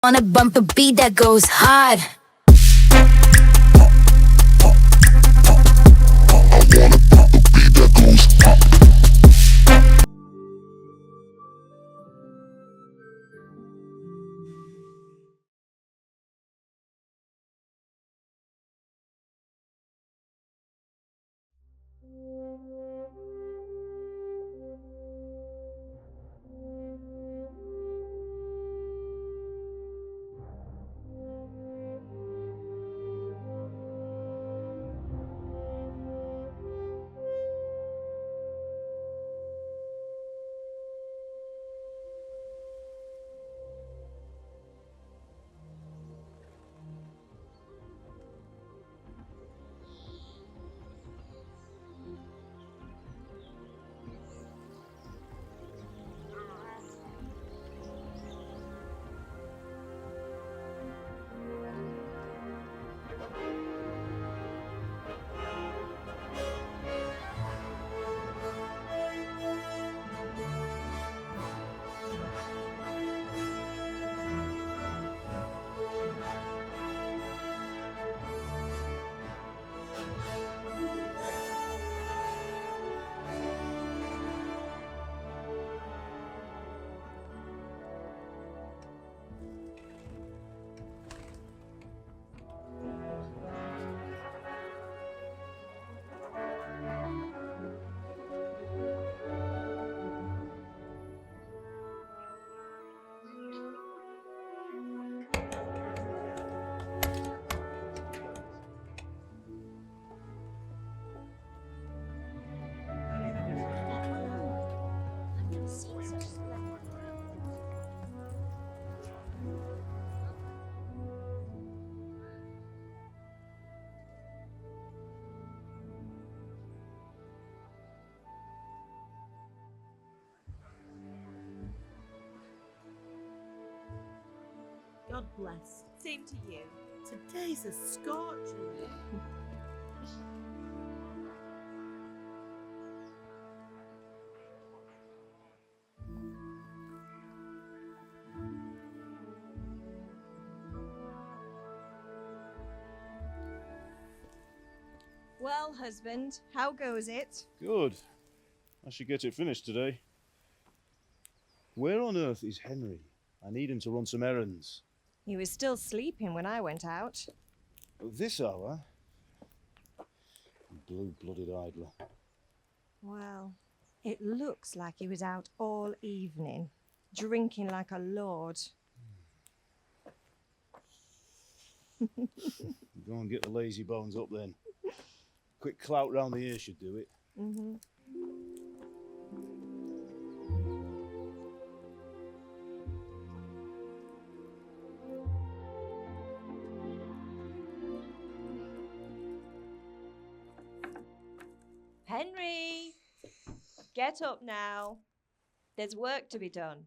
On a bumper beat that goes hard. God bless. Same to you. Today's a scorcher. Well, husband, how goes it? Good. I should get it finished today. Where on earth is Henry? I need him to run some errands. He was still sleeping when I went out. At this hour? Blue-blooded idler. Well, it looks like he was out all evening, drinking like a lord. Go and get the lazy bones up then. Quick clout round the ear should do it. Mm-hmm. Henry! Get up now. There's work to be done.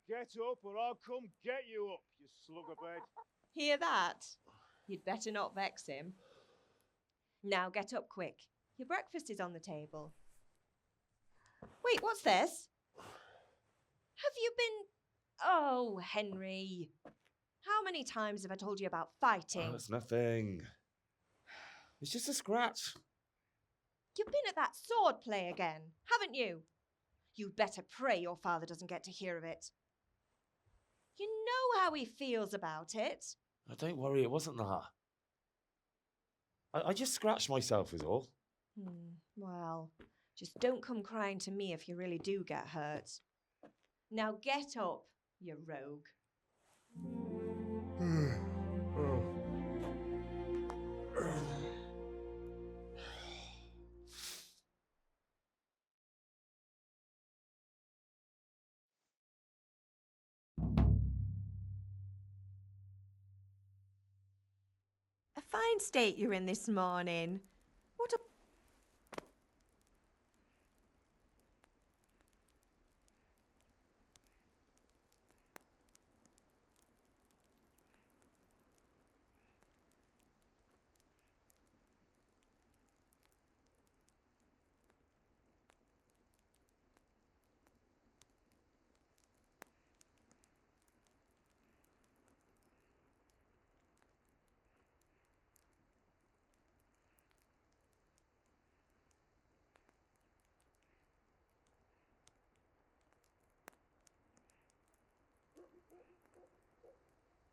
Get up or I'll come get you up, you slugabed. Hear that? You'd better not vex him. Now get up quick. Your breakfast is on the table. Wait, what's this? Have you been... Oh, Henry. How many times have I told you about fighting? Oh, it's nothing. It's just a scratch. You've been at that sword play again, haven't you? You'd better pray your father doesn't get to hear of it. You know how he feels about it. Oh, don't worry, it wasn't that. I just scratched myself is all. Well, just don't come crying to me if you really do get hurt. Now get up, you rogue. A fine state you're in this morning. What a...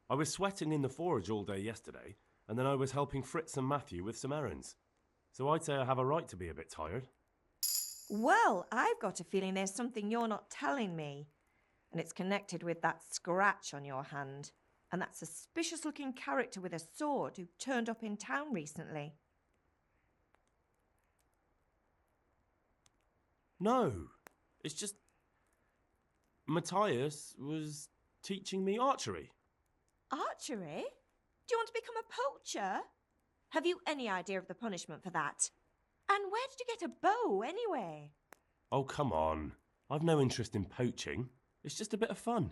I was sweating in the forge all day yesterday, and then I was helping Fritz and Matthew with some errands. So I'd say I have a right to be a bit tired. Well, I've got a feeling there's something you're not telling me. And it's connected with that scratch on your hand. And that suspicious-looking character with a sword who turned up in town recently. No, it's just... Matthias was teaching me archery. Archery? Do you want to become a poacher? Have you any idea of the punishment for that? And where did you get a bow, anyway? Oh, come on. I've no interest in poaching. It's just a bit of fun.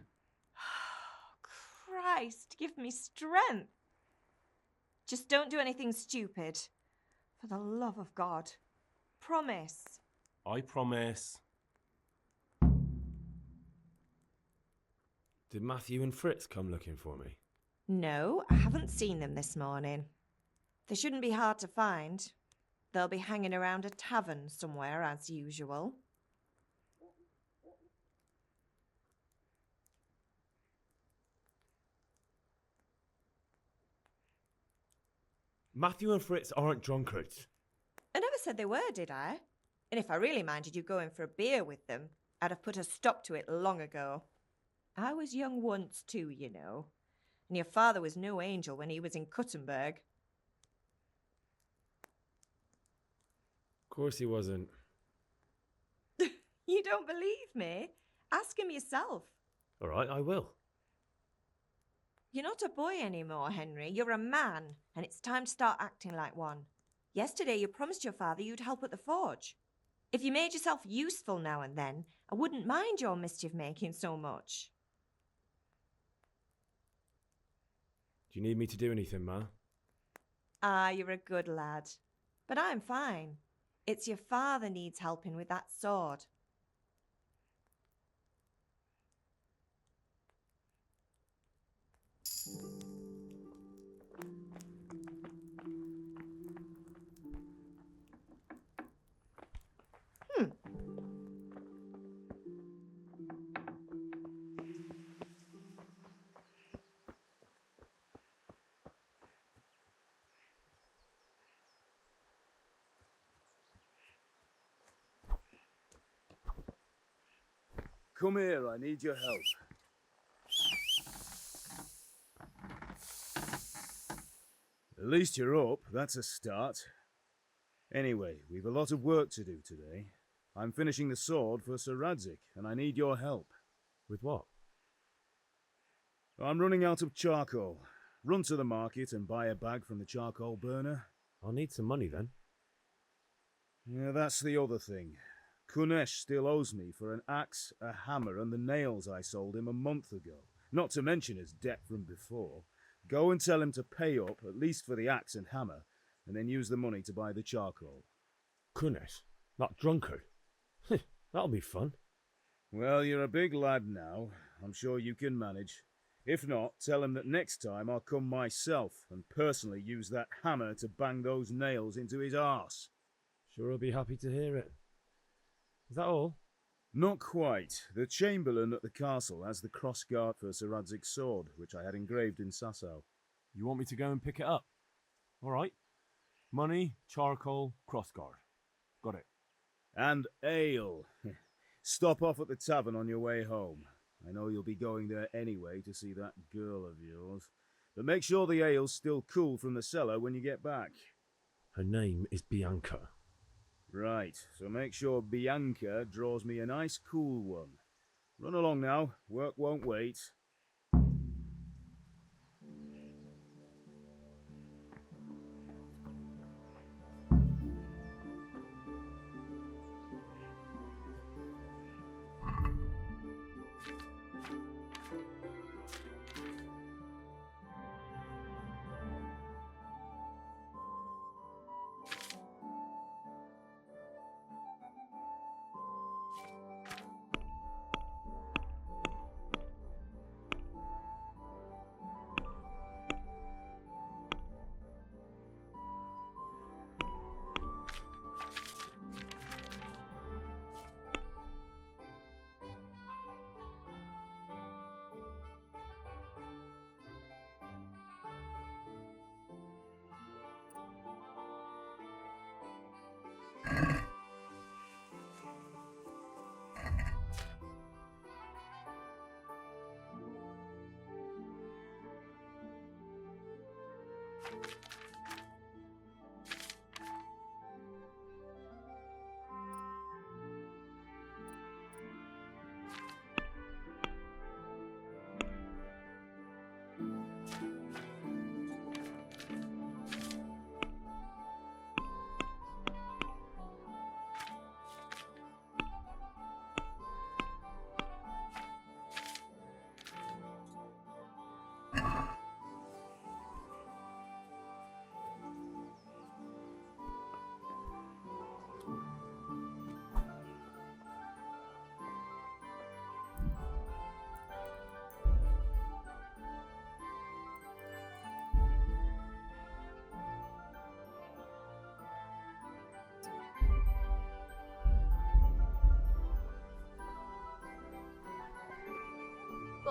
Christ, give me strength. Just don't do anything stupid. For the love of God. Promise. I promise. Did Matthew and Fritz come looking for me? No, I haven't seen them this morning. They shouldn't be hard to find. They'll be hanging around a tavern somewhere, as usual. Matthew and Fritz aren't drunkards. I never said they were, did I? And if I really minded you going for a beer with them, I'd have put a stop to it long ago. I was young once too, you know. And your father was no angel when he was in Kuttenberg. Of course he wasn't. You don't believe me? Ask him yourself. All right, I will. You're not a boy anymore, Henry. You're a man, and it's time to start acting like one. Yesterday you promised your father you'd help at the forge. If you made yourself useful now and then, I wouldn't mind your mischief-making so much. Do you need me to do anything, Ma? Ah, you're a good lad. But I'm fine. It's your father needs helping with that sword. Come here, I need your help. At least you're up, that's a start. Anyway, we've a lot of work to do today. I'm finishing the sword for Sir Radzig, and I need your help. With what? I'm running out of charcoal. Run to the market and buy a bag from the charcoal burner. I'll need some money then. Yeah, that's the other thing. Kunesh still owes me for an axe, a hammer, and the nails I sold him a month ago. Not to mention his debt from before. Go and tell him to pay up, at least for the axe and hammer, and then use the money to buy the charcoal. Kunesh? That drunkard? That'll be fun. Well, you're a big lad now. I'm sure you can manage. If not, tell him that next time I'll come myself and personally use that hammer to bang those nails into his arse. Sure he'll be happy to hear it. Is that all? Not quite. The Chamberlain at the castle has the cross-guard for Sir Radzig's sword, which I had engraved in Sasau. You want me to go and pick it up? All right. Money, charcoal, crossguard. Got it. And ale. Stop off at the tavern on your way home. I know you'll be going there anyway to see that girl of yours. But make sure the ale's still cool from the cellar when you get back. Her name is Bianca. Right, so make sure Bianca draws me a nice cool one. Run along now, work won't wait.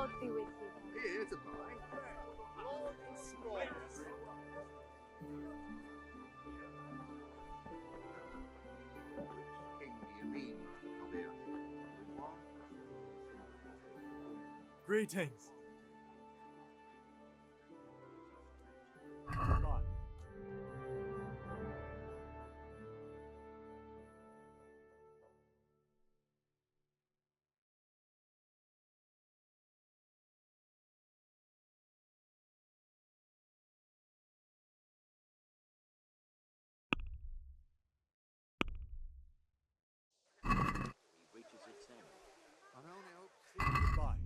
God be with you. Here to buy. Lord and strong. King Avenge, come here. Greetings. Reaches its end. I only hope Goodbye. gets an appetite.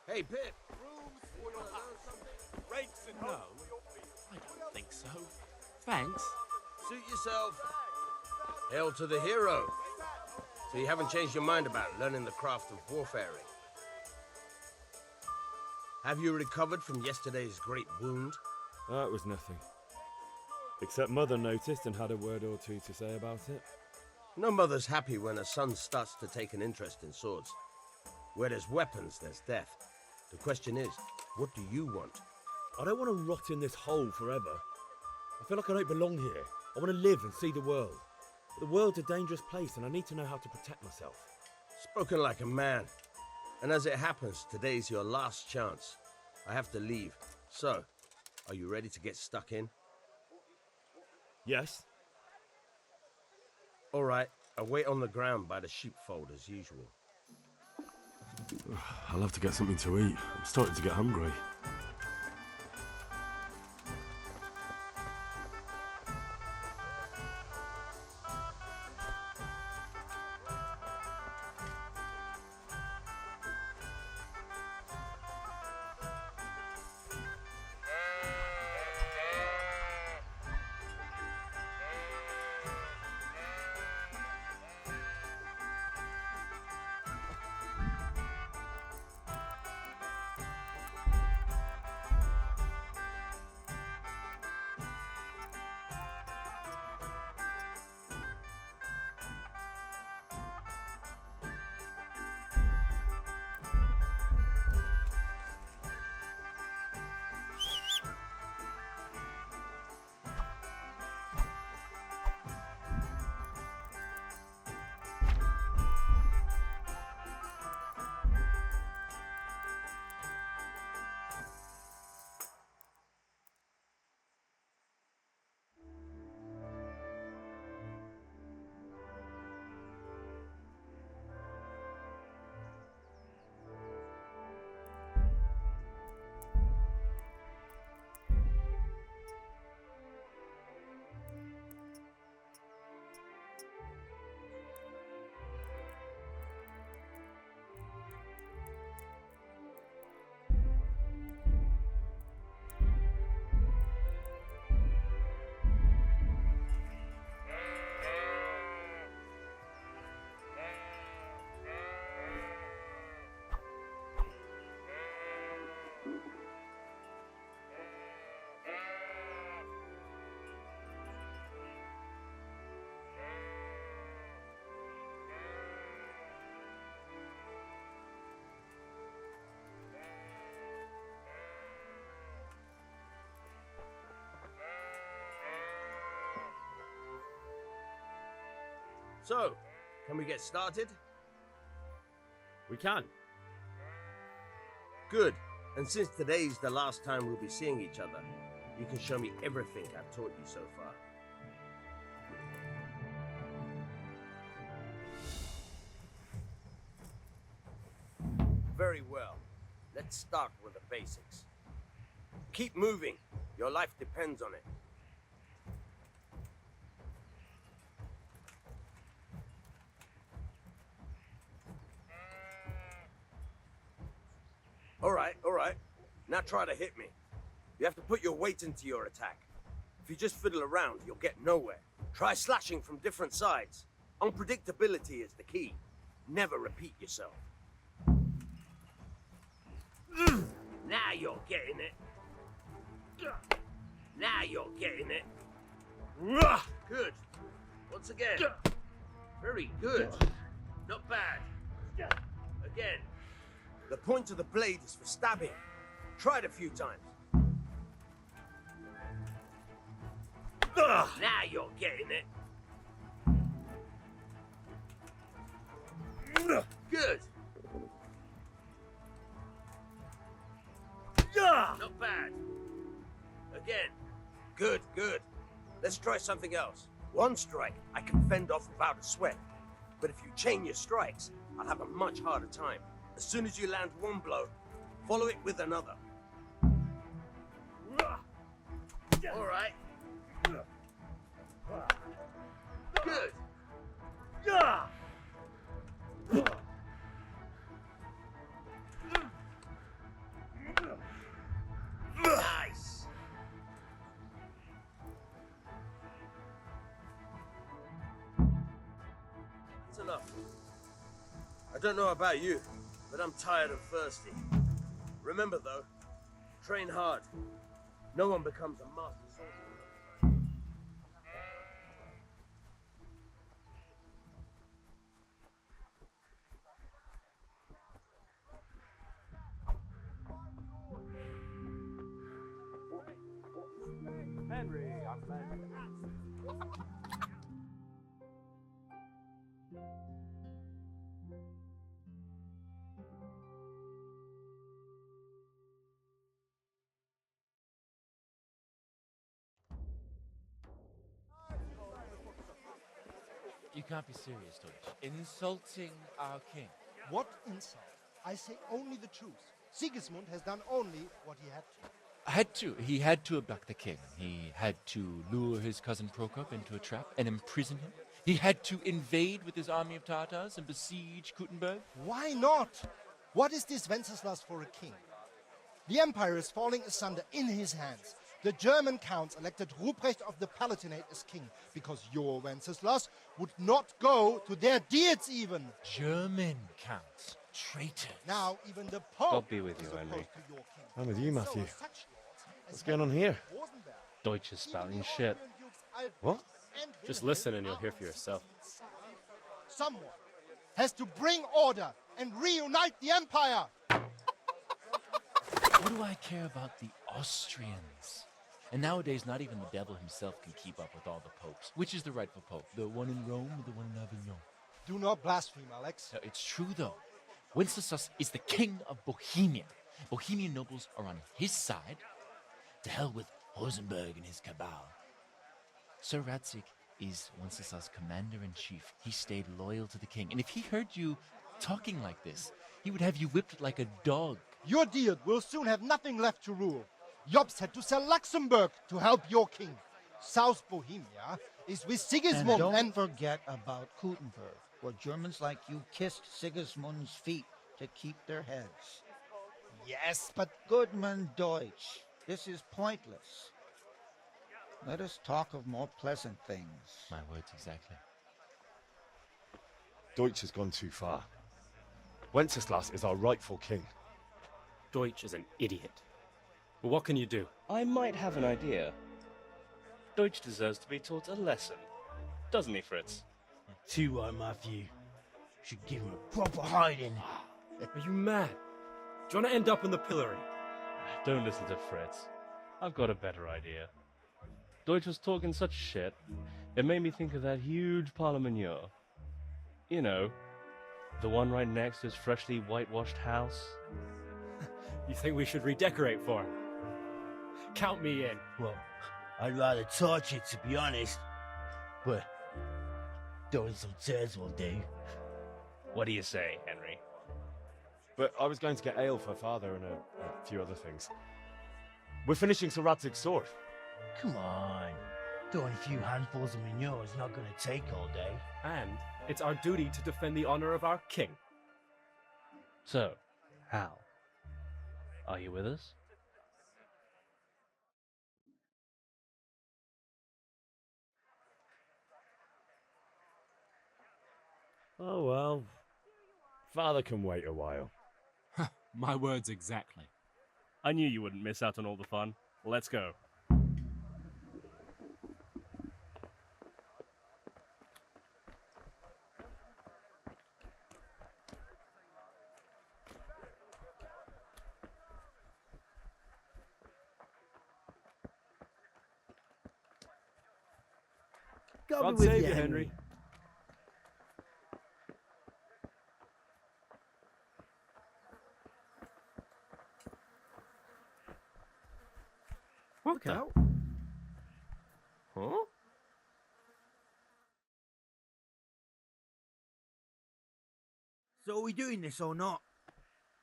Hey, Pip. Rakes and No, I don't think so. Thanks. Suit yourself. Hail to the hero. So you haven't changed your mind about learning the craft of warfaring? Have you recovered from yesterday's great wound? That was nothing. Except Mother noticed and had a word or two to say about it. No mother's happy when a son starts to take an interest in swords. Where there's weapons, there's death. The question is, what do you want? I don't want to rot in this hole forever. I feel like I don't belong here. I want to live and see the world. But the world's a dangerous place and I need to know how to protect myself. Spoken like a man. And as it happens, today's your last chance. I have to leave. So, are you ready to get stuck in? Yes? All right, I'll wait on the ground by the sheepfold as usual. I'll have to get something to eat. I'm starting to get hungry. So, can we get started? We can. Good. And since today's the last time we'll be seeing each other, you can show me everything I've taught you so far. Very well. Let's start with the basics. Keep moving. Your life depends on it. All right. Now try to hit me. You have to put your weight into your attack. If you just fiddle around, you'll get nowhere. Try slashing from different sides. Unpredictability is the key. Never repeat yourself. Now you're getting it. Now you're getting it. Good. Once again. Very good. Not bad. Again. The point of the blade is for stabbing. Try it a few times. Now you're getting it. Good. Not bad. Again. Good, good. Let's try something else. One strike I can fend off without a sweat. But if you chain your strikes, I'll have a much harder time. As soon as you land one blow, follow it with another. All right. Good. Nice. That's enough. I don't know about you, but I'm tired and thirsty. Remember though, train hard. No one becomes a master swordsman. Henry, I'm glad. You can't be serious, Deutsch. Insulting our king. What insult? I say only the truth. Sigismund has done only what he had to. He had to abduct the king. He had to lure his cousin Prokop into a trap and imprison him. He had to invade with his army of Tatars and besiege Kuttenberg. Why not? What is this Wenceslas for a king? The empire is falling asunder in his hands. The German counts elected Ruprecht of the Palatinate as king because your Wenceslas would not go to their deeds even. German counts. Traitors. Now even the Pope God be with you, is Henry. opposed to your king. I'm with you, Matthew. So such lords as What's going on here? Rosenberg, Deutsch is spouting shit. What? and Just Wilhelm listen and you'll are hear for yourself. Someone has to bring order and reunite the empire. What do I care about the Austrians? And nowadays, not even the devil himself can keep up with all the popes. Which is the rightful pope? The one in Rome or the one in Avignon? Do not blaspheme, Alex. No, it's true, though. Wenceslas is the king of Bohemia. Bohemian nobles are on his side. To hell with Rosenberg and his cabal. Sir Radzig is Wenceslas' commander-in-chief. He stayed loyal to the king. And if he heard you talking like this, he would have you whipped like a dog. Your deed will soon have nothing left to rule. Jobst had to sell Luxembourg to help your king. South Bohemia is with Sigismund and don't forget about Kuttenberg, where Germans like you kissed Sigismund's feet to keep their heads. Yes, but Goodman Deutsch, this is pointless. Let us talk of more pleasant things. My words exactly. Deutsch has gone too far. Wenceslas is our rightful king. Deutsch is an idiot. But what can you do? I might have an idea. Deutsch deserves to be taught a lesson. Doesn't he, Fritz? Too right, Matthew. Should give him a proper hiding. Are you mad? Do you want to end up in the pillory? Don't listen to Fritz. I've got a better idea. Deutsch was talking such shit, it made me think of that huge parliament. You know, the one right next to his freshly whitewashed house. You think we should redecorate for him? Count me in. Well, I'd rather torch it, to be honest. But throwing some tears will do. What do you say, Henry? But I was going to get ale for father and a few other things. We're finishing Sir Radzig's sword. Come on. Throwing a few handfuls of manure is not going to take all day. And it's our duty to defend the honor of our king. So, Hal, are you with us? Oh well. Father can wait a while. My words exactly. I knew you wouldn't miss out on all the fun. Let's go. God save you, Henry. Look out. Huh? So are we doing this or not?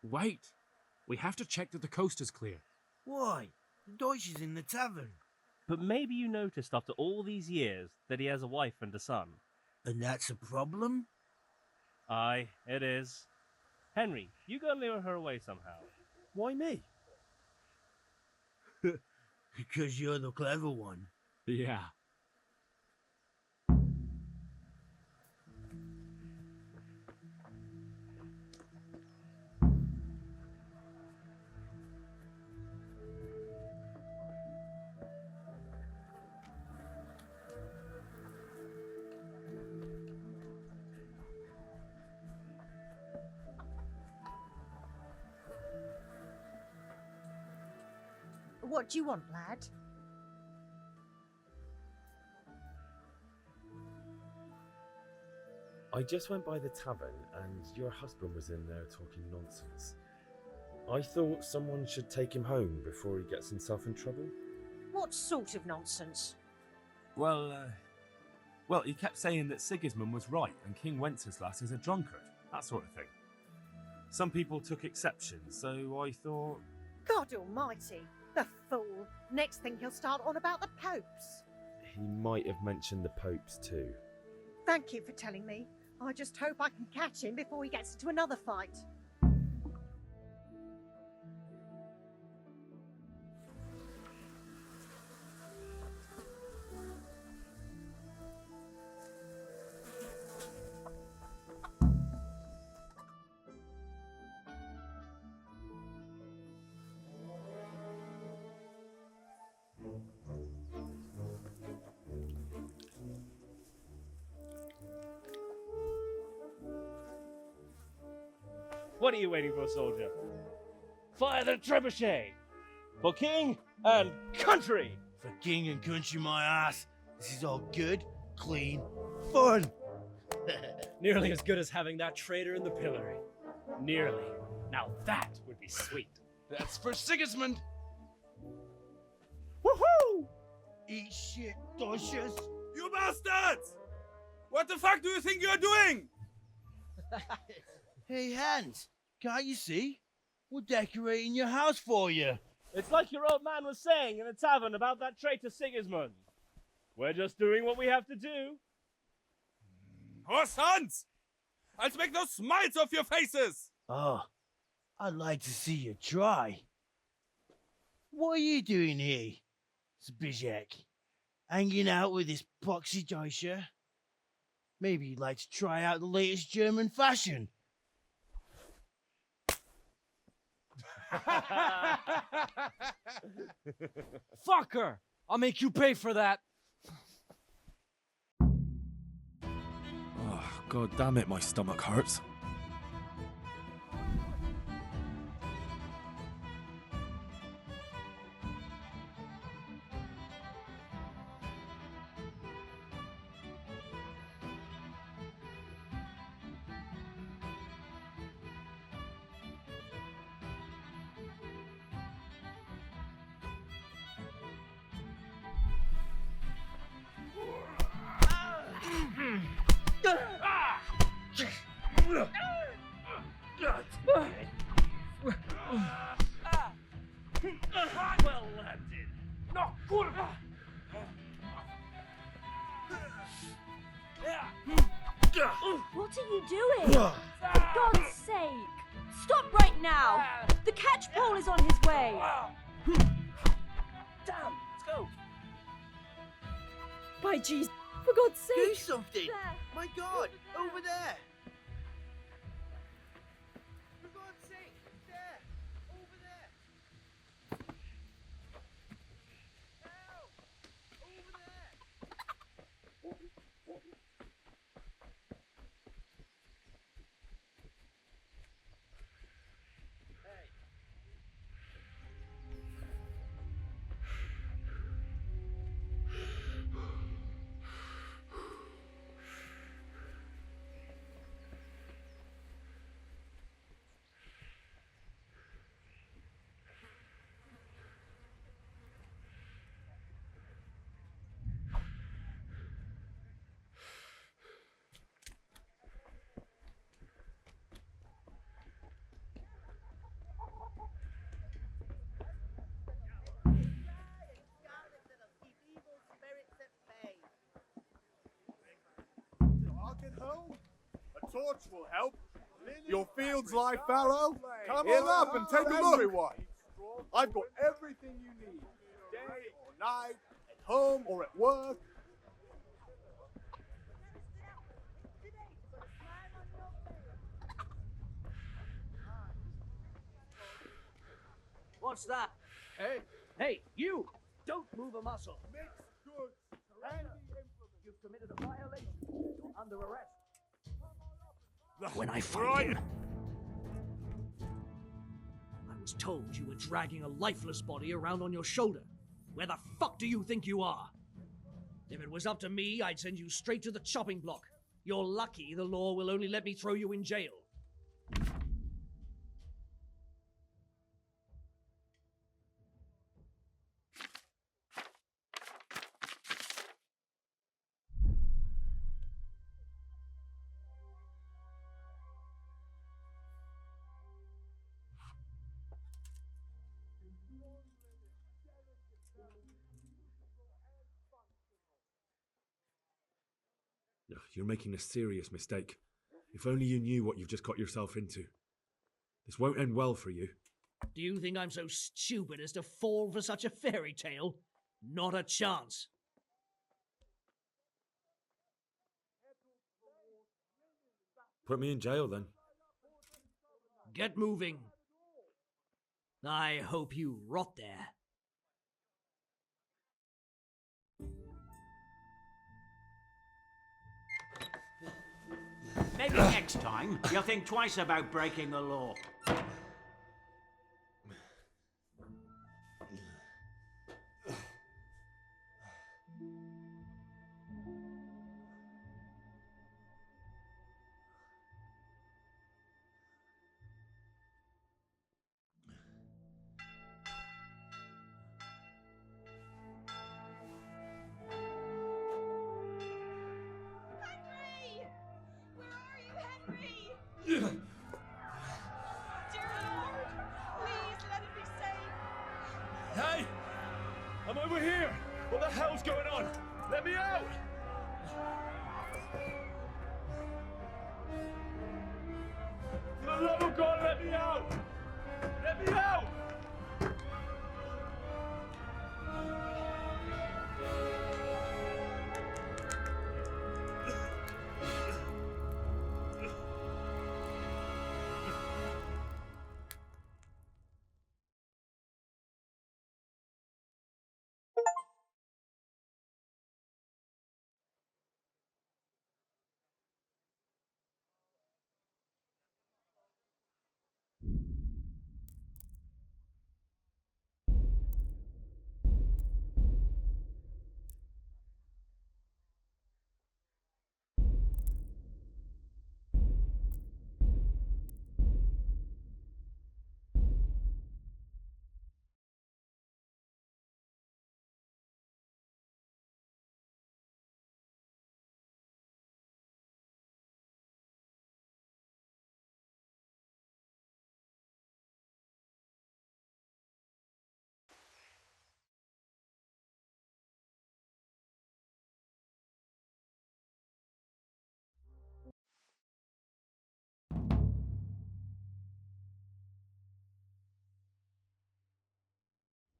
Wait. We have to check that the coast is clear. Why? The Deutsch is in the tavern. But maybe you noticed after all these years that he has a wife and a son. And that's a problem? Aye, it is. Henry, you go and lure her away somehow. Why me? Because you're the clever one. Yeah. What do you want, lad? I just went by the tavern and your husband was in there talking nonsense. I thought someone should take him home before he gets himself in trouble. What sort of nonsense? Well, he kept saying that Sigismund was right and King Wenceslas is a drunkard, that sort of thing. Some people took exception, so I thought... God almighty, the fool. Next thing he'll start on about the popes. He might have mentioned the popes too. Thank you for telling me. I just hope I can catch him before he gets into another fight. What are you waiting for, soldier? Fire the trebuchet! For king and country! For king and country, my ass. This is all good, clean, fun. Nearly as good as having that traitor in the pillory. Nearly. Now that would be sweet. That's for Sigismund! Woohoo! Eat shit, Deutsches. You bastards! What the fuck do you think you're doing? Hey, Hans, can't you see? We're decorating your house for you. It's like your old man was saying in the tavern about that traitor Sigismund. We're just doing what we have to do. Horse Hans! I'll make those smiles off your faces! Oh, I'd like to see you try. What are you doing here, Zbigniew? Hanging out with this poxy Deutscher? Maybe you'd like to try out the latest German fashion. Fucker! I'll make you pay for that. Oh, God damn it, my stomach hurts. Well landed. No, kurwa! What are you doing? For God's sake! Stop right now! The catch pole is on his way! Damn, let's go! By jeez, for God's sake! Do something! My God, over there! torch will help. Your fields lie fallow? Come on up and take a look. Everyone. I've got everything you need. Day or night, at home or at work. What's that? Hey, hey, you! Don't move a muscle. You've committed a violation. You're under arrest. When I find him, I was told you were dragging a lifeless body around on your shoulder. Where the fuck do you think you are? If it was up to me, I'd send you straight to the chopping block. You're lucky the law will only let me throw you in jail. You're making a serious mistake. If only you knew what you've just got yourself into. This won't end well for you. Do you think I'm so stupid as to fall for such a fairy tale? Not a chance. Put me in jail then. Get moving. I hope you rot there. Maybe next time you'll think twice about breaking the law. Dear Lord, please let it be safe. Hey! I'm over here! What the hell's going on? Let me out! For the love of God, let me out! Let me out!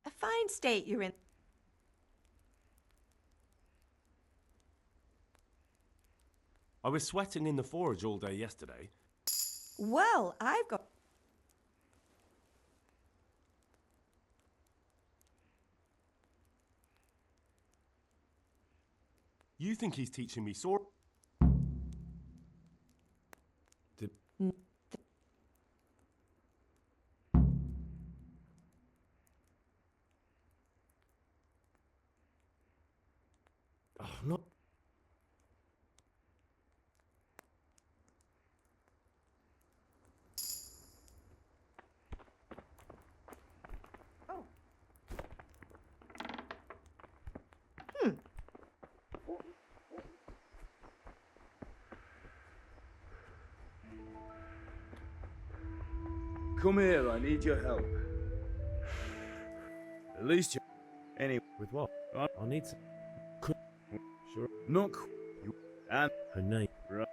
A fine state you're in. I was sweating in the forge all day yesterday. Well, I've got... You think he's teaching me sword? Oh, not... Come here, I need your help. At least you... Anyway. With what? I need some... Sure. Not... You... And... Her name. Right.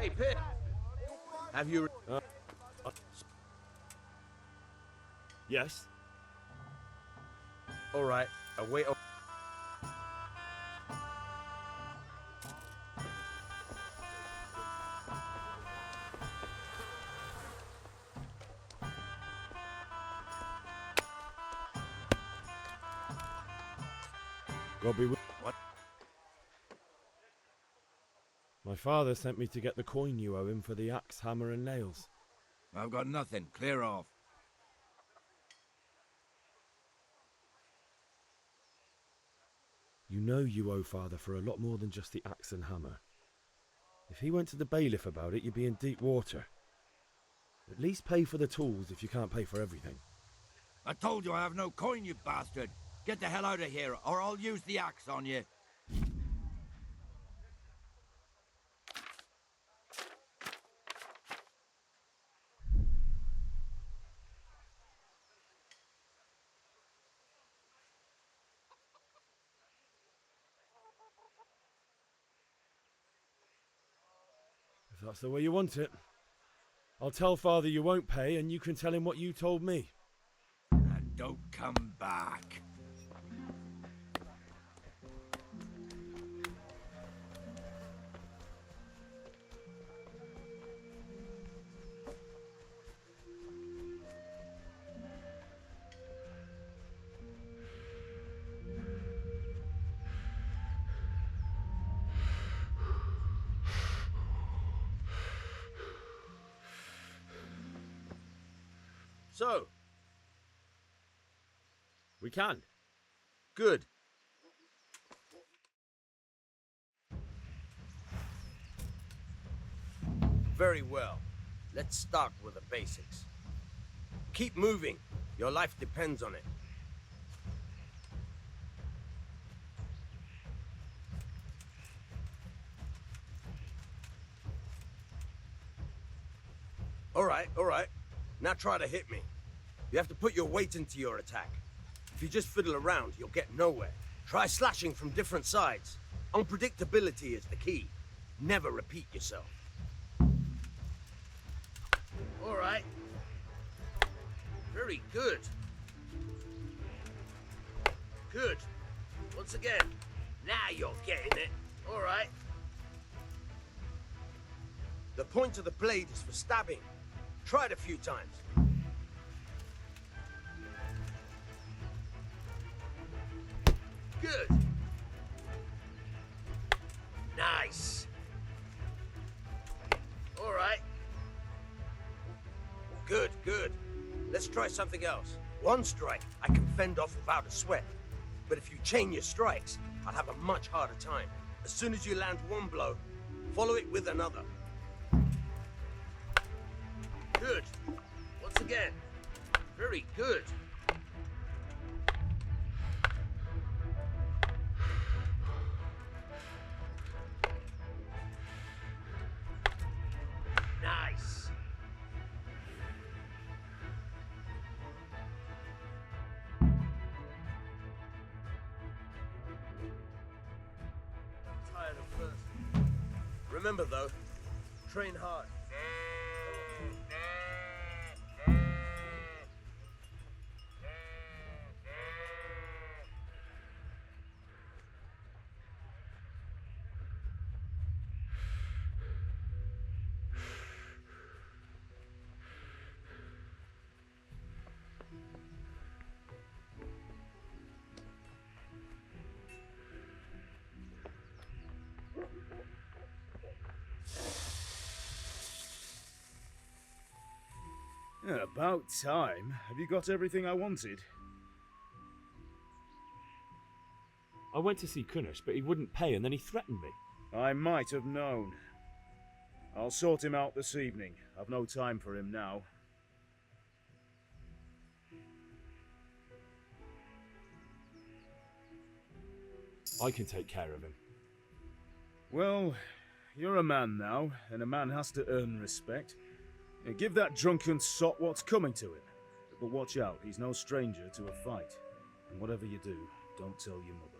Hey, Pip. Have you... Yes? All right, I'll wait on... God be with... What? My father sent me to get the coin you owe him for the axe, hammer and nails. I've got nothing. Clear off. You know you owe father for a lot more than just the axe and hammer. If he went to the bailiff about it, you'd be in deep water. At least pay for the tools if you can't pay for everything. I told you I have no coin, you bastard. Get the hell out of here, or I'll use the axe on you. If that's the way you want it. I'll tell father you won't pay, and you can tell him what you told me. And don't come back. So, we can. Good. Very well. Let's start with the basics. Keep moving. Your life depends on it. All right. Now try to hit me. You have to put your weight into your attack. If you just fiddle around, you'll get nowhere. Try slashing from different sides. Unpredictability is the key. Never repeat yourself. All right. Very good. Good. Once again. Now you're getting it. All right. The point of the blade is for stabbing. Try it a few times. Good. Nice. All right. Good. Let's try something else. One strike, I can fend off without a sweat. But if you chain your strikes, I'll have a much harder time. As soon as you land one blow, follow it with another. Good. Once again. Very good. Nice. Tired of first. Remember though, train hard. Yeah, about time. Have you got everything I wanted? I went to see Kunesh, but he wouldn't pay, and then he threatened me. I might have known. I'll sort him out this evening. I've no time for him now. I can take care of him. Well, you're a man now, and a man has to earn respect. Give that drunken sot what's coming to him. But watch out, he's no stranger to a fight. And whatever you do, don't tell your mother.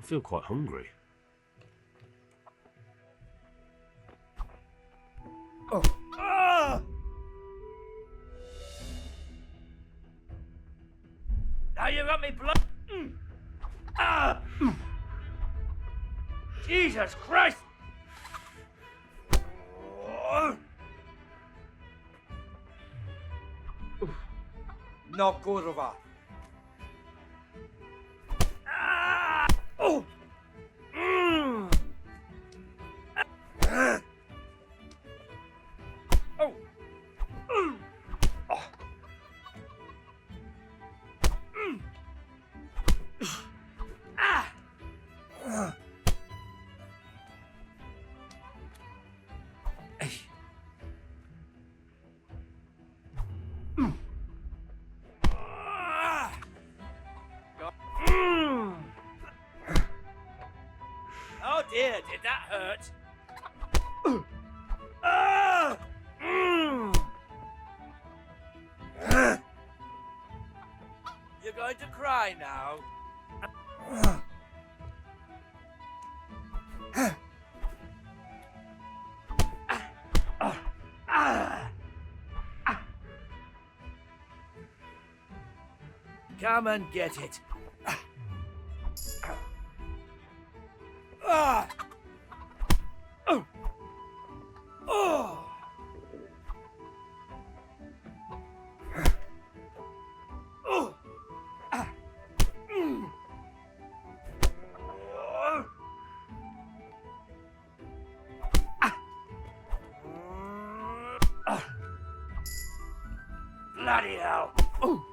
I feel quite hungry. Oh. Ah! Now you got me blood. Ah! Jesus Christ! Oh. No kurwa. Ah! Oh! Mm. Ah! Oh! Mm. Oh! Mm. Ah! Ah! Mm. Ah! Mm. Oh dear, did that hurt? Ah! Mm. You're going to cry now. Come and get it. Ah! Oh! Oh! Oh! Ah! Mm. Oh! Ah! Ah! Bloody hell! Oh!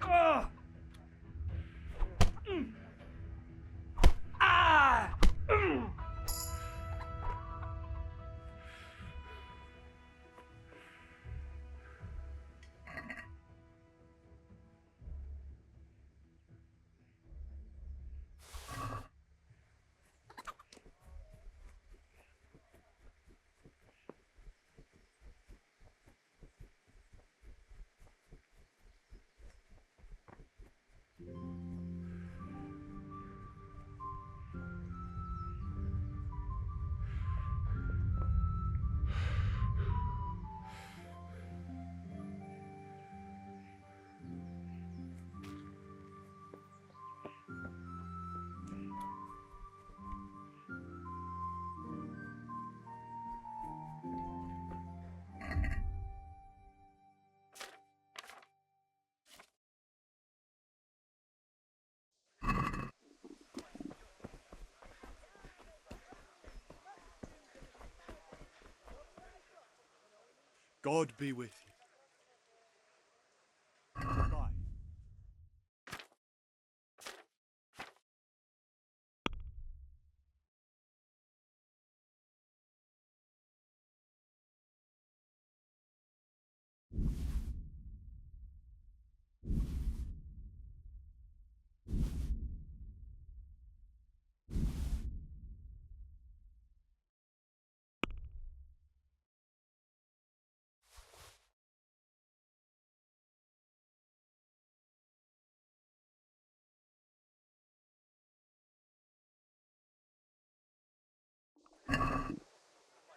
Oh! Mm. Ah! Mm. God be with you. Bye.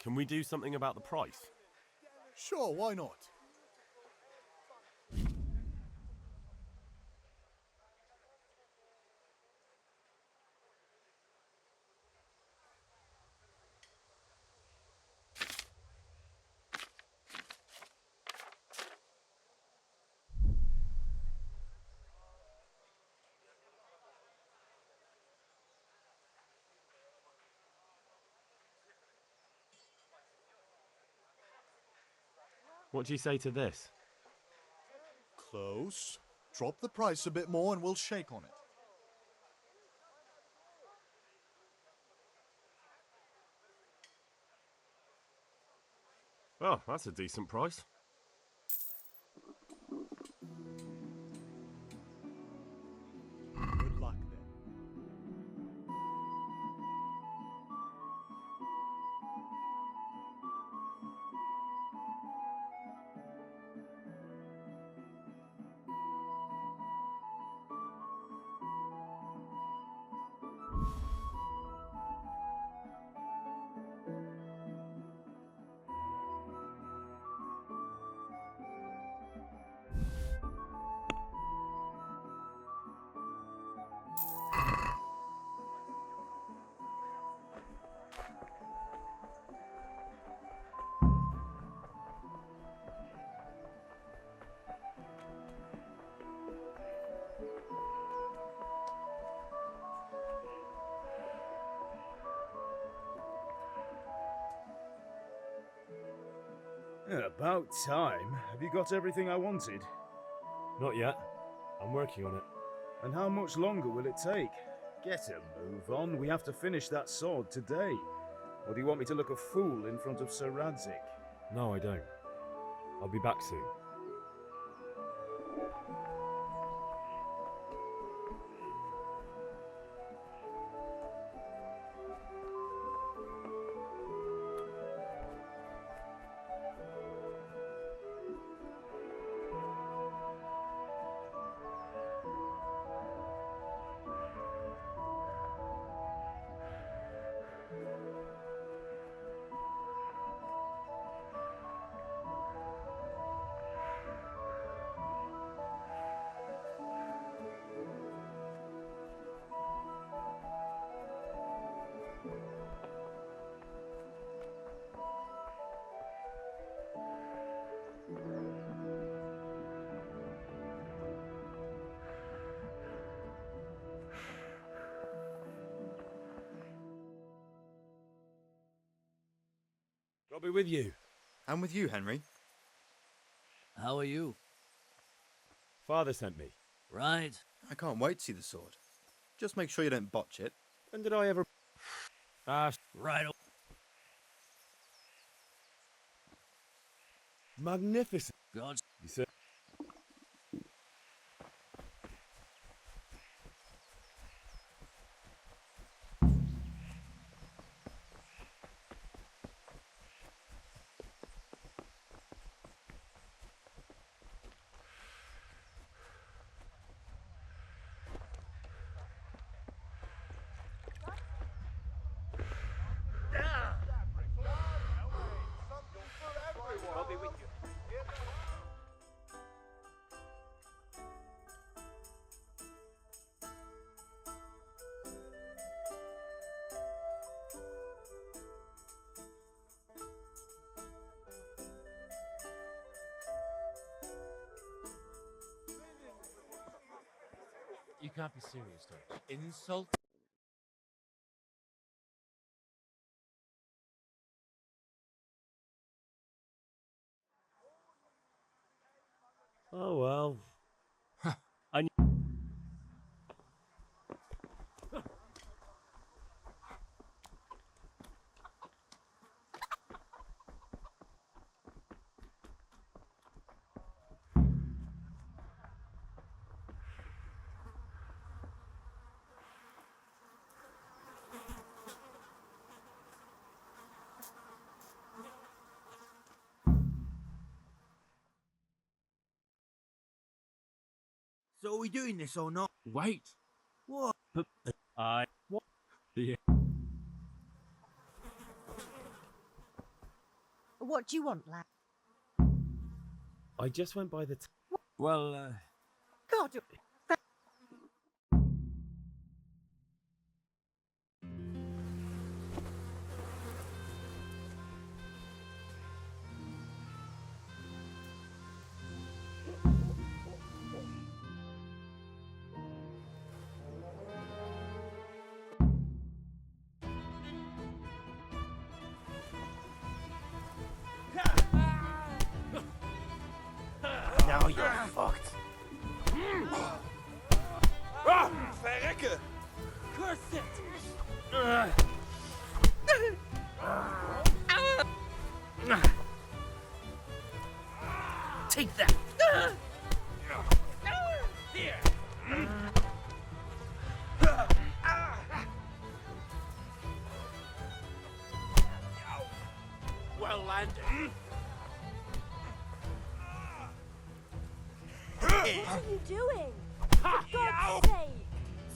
Can we do something about the price? Sure, why not? What do you say to this? Close. Drop the price a bit more and we'll shake on it. Oh, that's a decent price. Good luck then. About time. Have you got everything I wanted? Not yet. I'm working on it. And how much longer will it take? Get a move on. We have to finish that sword today. Or do you want me to look a fool in front of Sir Radzik? No, I don't. I'll be back soon. I'll be with you. I'm with you, Henry. How are you? Father sent me. Right. I can't wait to see the sword. Just make sure you don't botch it. When did I ever... Right. Magnificent. God. You said... I'll be with you. You can't be serious, Dodge. Insult? Oh well. I knew. So are we doing this or not? Wait. What? But what? Yeah. What do you want, lad? I just went by the... Well, God. Now you're fucked. Verrecke! Curse it! Take that! Here! Well landed. What are you doing? For God's sake!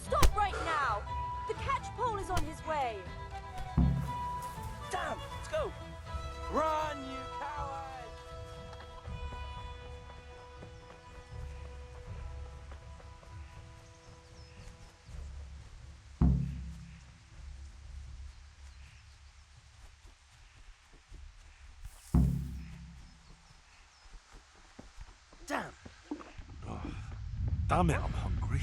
Stop right now! The catch pole is on his way! Damn! Let's go! Run, you coward! Damn! Oh, damn it, I'm hungry.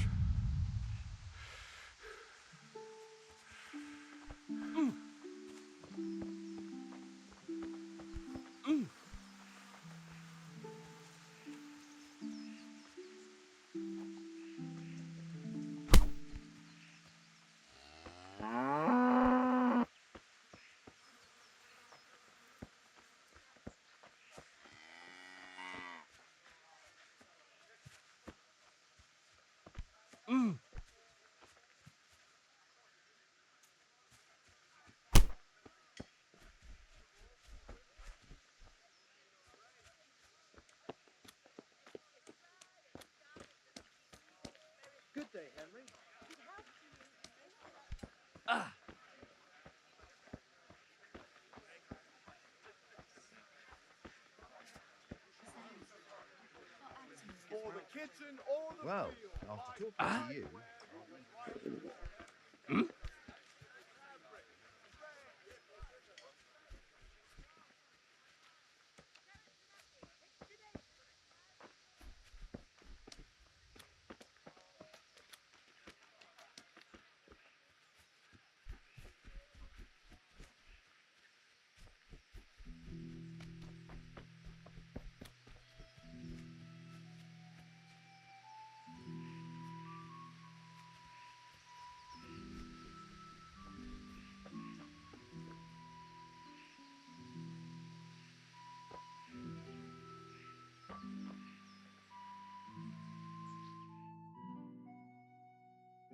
Henry. Ah! For the kitchen or the Well, field. after talking to you,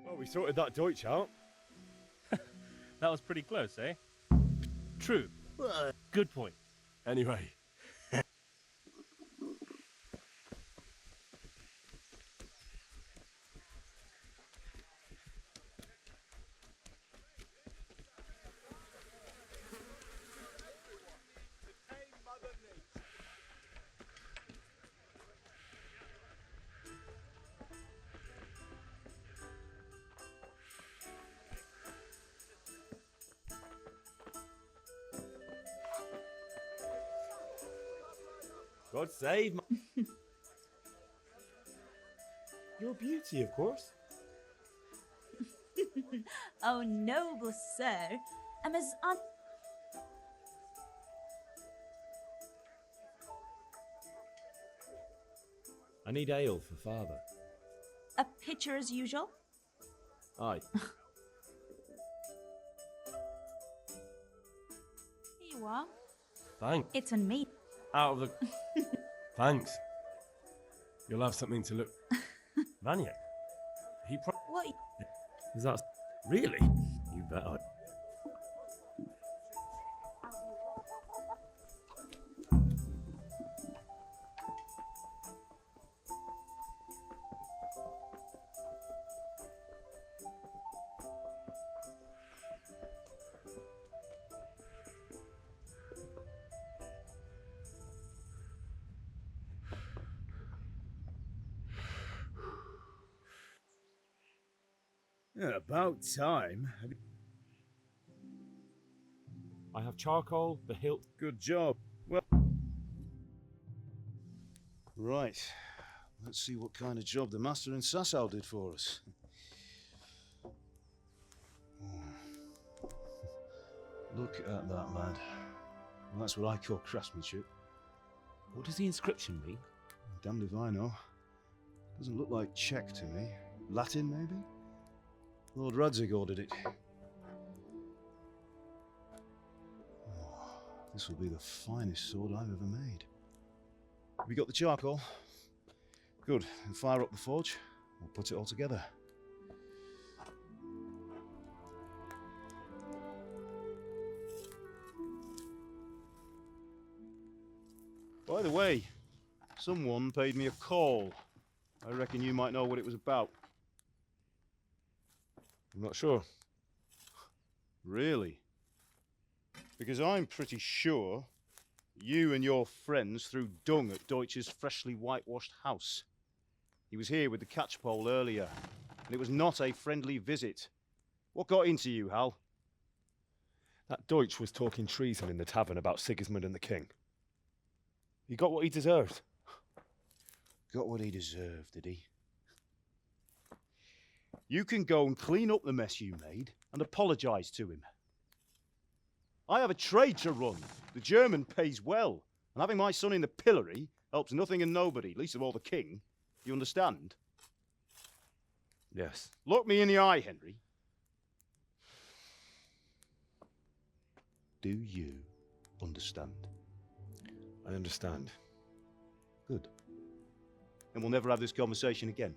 Well, we sorted that Deutsch out. That was pretty close, eh? True. Good point. Anyway, God save my... Your beauty, of course. Oh, noble sir, I'm as I need ale for father. a pitcher as usual. Aye. Here you are. thanks. It's on me. Out of the... Thanks. You'll have something to look... Vanya. He What? Is that... Really? You bet I... Yeah, about time. I have charcoal, the hilt... Good job. Well... Right. Let's see what kind of job the master in Sasau did for us. Look at that, lad. Well, that's what I call craftsmanship. What does the inscription mean? Damned if I know. Doesn't look like Czech to me. Latin, maybe? Lord Radzig ordered it. Oh, this will be the finest sword I've ever made. Have you got the charcoal? Good. Then fire up the forge. We'll put it all together. By the way, someone paid me a call. I reckon you might know what it was about. I'm not sure. Really? Because I'm pretty sure you and your friends threw dung at Deutsch's freshly whitewashed house. He was here with the catchpole earlier, and it was not a friendly visit. What got into you, Hal? That Deutsch was talking treason in the tavern about Sigismund and the king. He got what he deserved. Got what he deserved, did he? You can go and clean up the mess you made and apologise to him. I have a trade to run. The German pays well, and having my son in the pillory helps nothing and nobody, least of all the king. You understand? Yes. Look me in the eye, Henry. Do you understand? I understand. Good. And we'll never have this conversation again.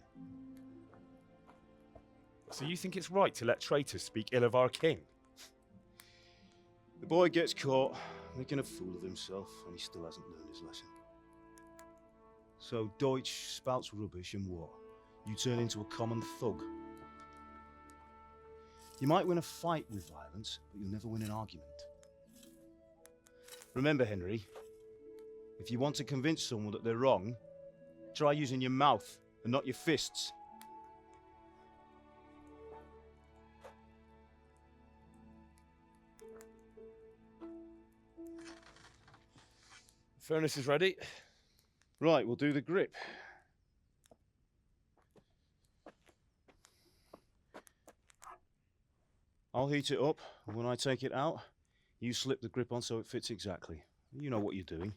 So you think it's right to let traitors speak ill of our king? The boy gets caught making a fool of himself, and he still hasn't learned his lesson. So Deutsch spouts rubbish, and what? You turn into a common thug. You might win a fight with violence, but you'll never win an argument. Remember, Henry, if you want to convince someone that they're wrong, try using your mouth and not your fists. Furnace is ready. Right, we'll do the grip. I'll heat it up, and when I take it out, you slip the grip on so it fits exactly. You know what you're doing.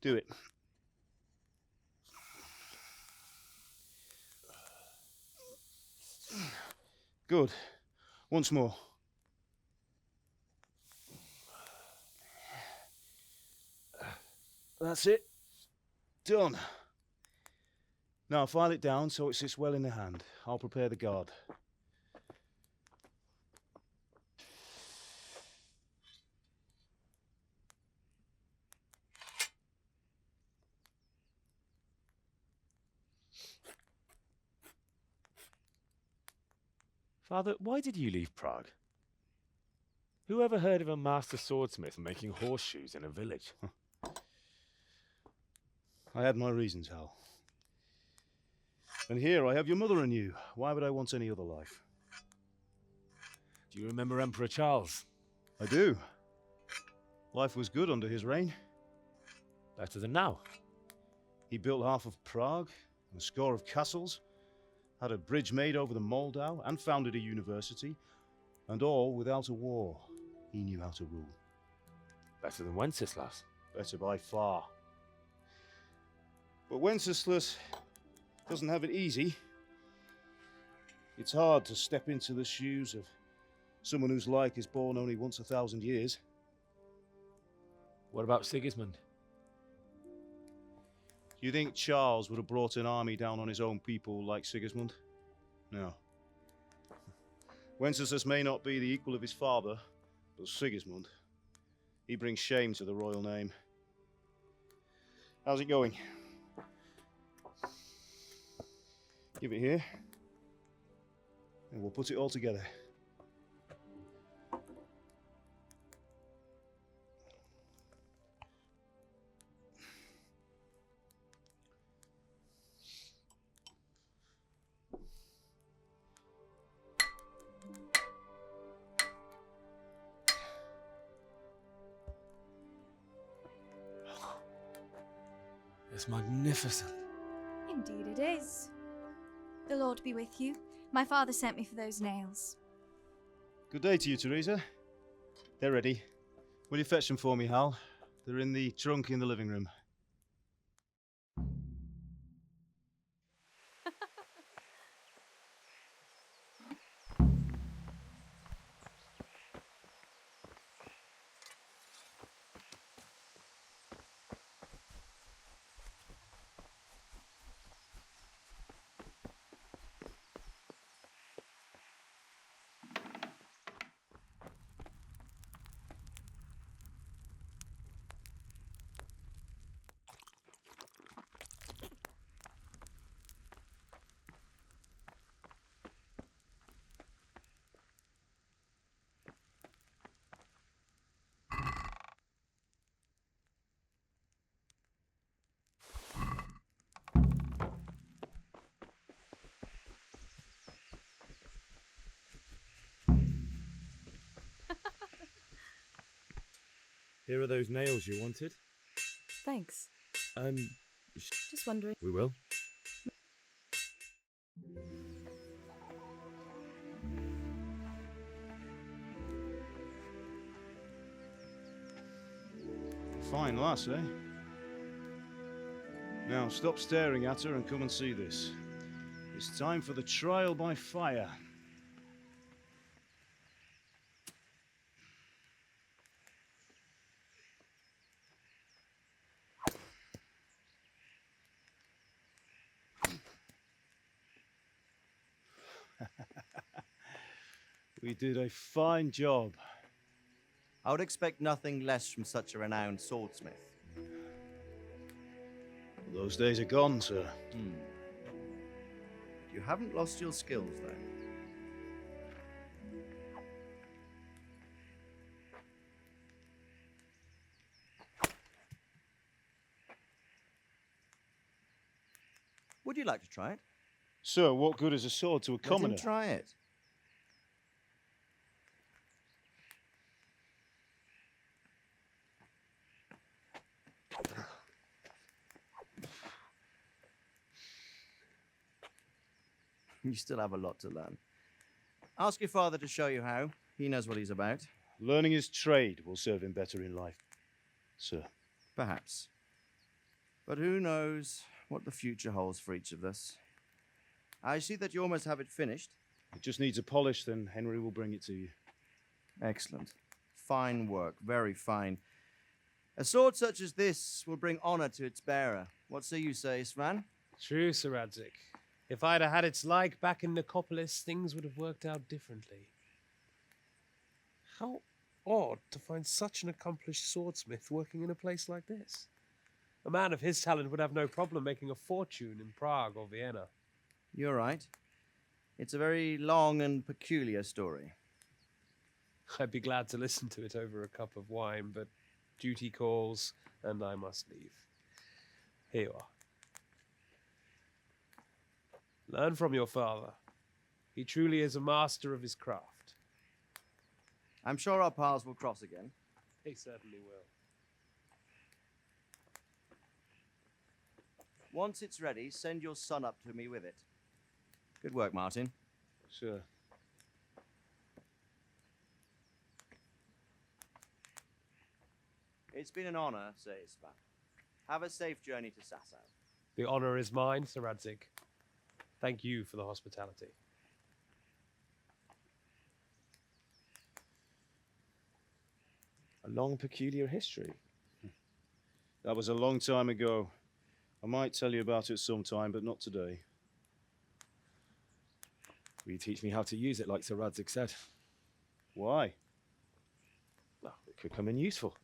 Do it. Good. Once more. That's it. Done. Now file it down so it sits well in the hand. I'll prepare the guard. Father, why did you leave Prague? Who ever heard of a master swordsmith making horseshoes in a village? I had my reasons, Hal. And here I have your mother and you. Why would I want any other life? Do you remember Emperor Charles? I do. Life was good under his reign. Better than now. He built half of Prague, and a score of castles, had a bridge made over the Moldau, and founded a university, and all without a war. He knew how to rule. Better than Wenceslas. Better by far. But Wenceslas doesn't have it easy. It's hard to step into the shoes of someone whose like is born only once 1,000 years. What about Sigismund? Do you think Charles would have brought an army down on his own people like Sigismund? No. Wenceslas may not be the equal of his father, but Sigismund, he brings shame to the royal name. How's it going? Give it here, and we'll put it all together. It's magnificent. Indeed it is. The Lord be with you. My father sent me for those nails. Good day to you, Teresa. They're ready. Will you fetch them for me, Hal? They're in the trunk in the living room. Here are those nails you wanted. Thanks. Just wondering. We will. Fine lass, eh? Now stop staring at her and come and see this. It's time for the trial by fire. We did a fine job. I would expect nothing less from such a renowned swordsmith. Those days are gone, sir. You haven't lost your skills, though. Would you like to try it? Sir, what good is a sword to a commoner? Let him try it. You still have a lot to learn. Ask your father to show you how. He knows what he's about. Learning his trade will serve him better in life, sir. Perhaps. But who knows what the future holds for each of us. I see that you almost have it finished. It just needs a polish, then Henry will bring it to you. Excellent. Fine work, very fine. A sword such as this will bring honor to its bearer. What say you, Svan? True, Sir Radzig. If I'd had its like back in Nicopolis, things would have worked out differently. How odd to find such an accomplished swordsmith working in a place like this. A man of his talent would have no problem making a fortune in Prague or Vienna. You're right. It's a very long and peculiar story. I'd be glad to listen to it over a cup of wine, but duty calls, and I must leave. Here you are. Learn from your father. He truly is a master of his craft. I'm sure our paths will cross again. He certainly will. Once it's ready, send your son up to me with it. Good work, Martin. Sure. It's been an honor, says Svan. Have a safe journey to Sasau. The honor is mine, Sir Radzig. Thank you for the hospitality. A long, peculiar history. That was a long time ago. I might tell you about it sometime, but not today. Will you teach me how to use it, like Sir Radzig said? Why? Well, it could come in useful.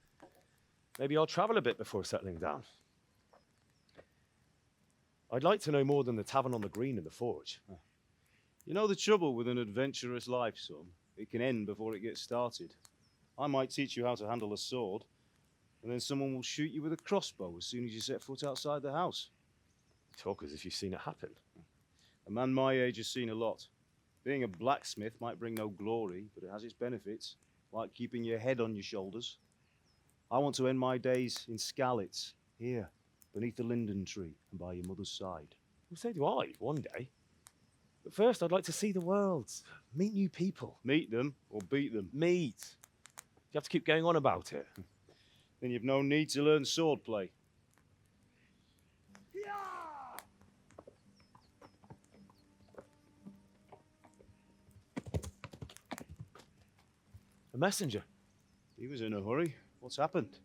Maybe I'll travel a bit before settling down. I'd like to know more than the tavern on the green and the forge. You know the trouble with an adventurous life, son? It can end before it gets started. I might teach you how to handle a sword, and then someone will shoot you with a crossbow as soon as you set foot outside the house. You talk as if you've seen it happen. A man my age has seen a lot. Being a blacksmith might bring no glory, but it has its benefits, like keeping your head on your shoulders. I want to end my days in Skalitz, here, beneath the linden tree and by your mother's side. Well, so do I, one day. But first, I'd like to see the world, meet new people. Meet them or beat them? Meet. You have to keep going on about it. Then you've no need to learn swordplay. A messenger. He was in a hurry. What's happened?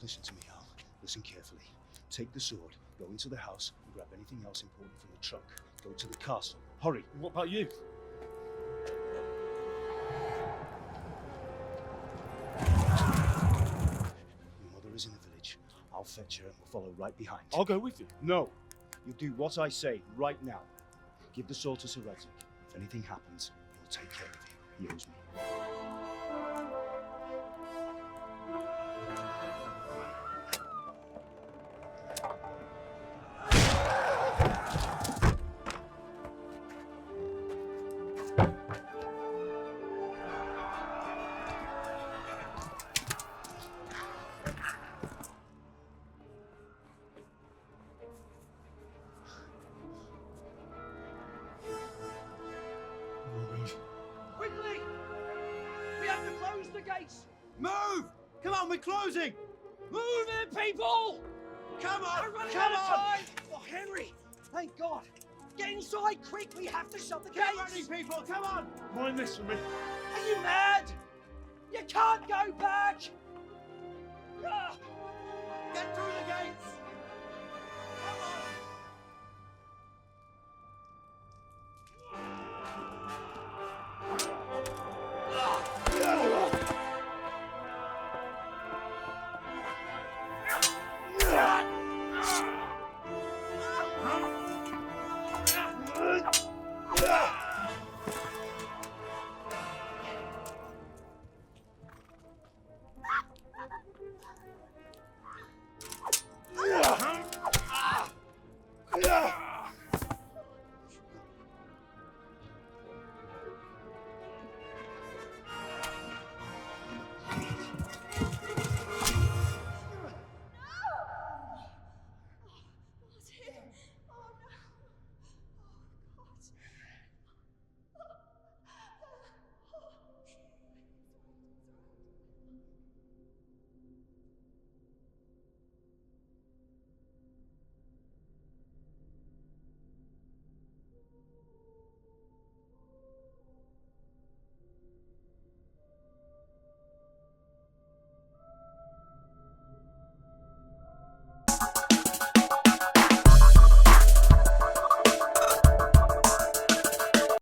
Listen to me, Al. Listen carefully. Take the sword, go into the house, and grab anything else important from the trunk. Go to the castle. Hurry. What about you? Your mother is in the village. I'll fetch her and we'll follow right behind. I'll go with you. No. You do what I say right now. Give the sword to Sir Radzig. If anything happens, he'll take care of you. He owes me. Close the gates! Move! Come on, we're closing! Move it, people! Come on! We're running Come out of on! time! Oh, Henry! Thank God! Get inside, quick! We have to shut the Get gates! ready, people! Come on! Mind this for me. Are you mad? You can't go back! Ah! Get through the gates! Come on! Ah!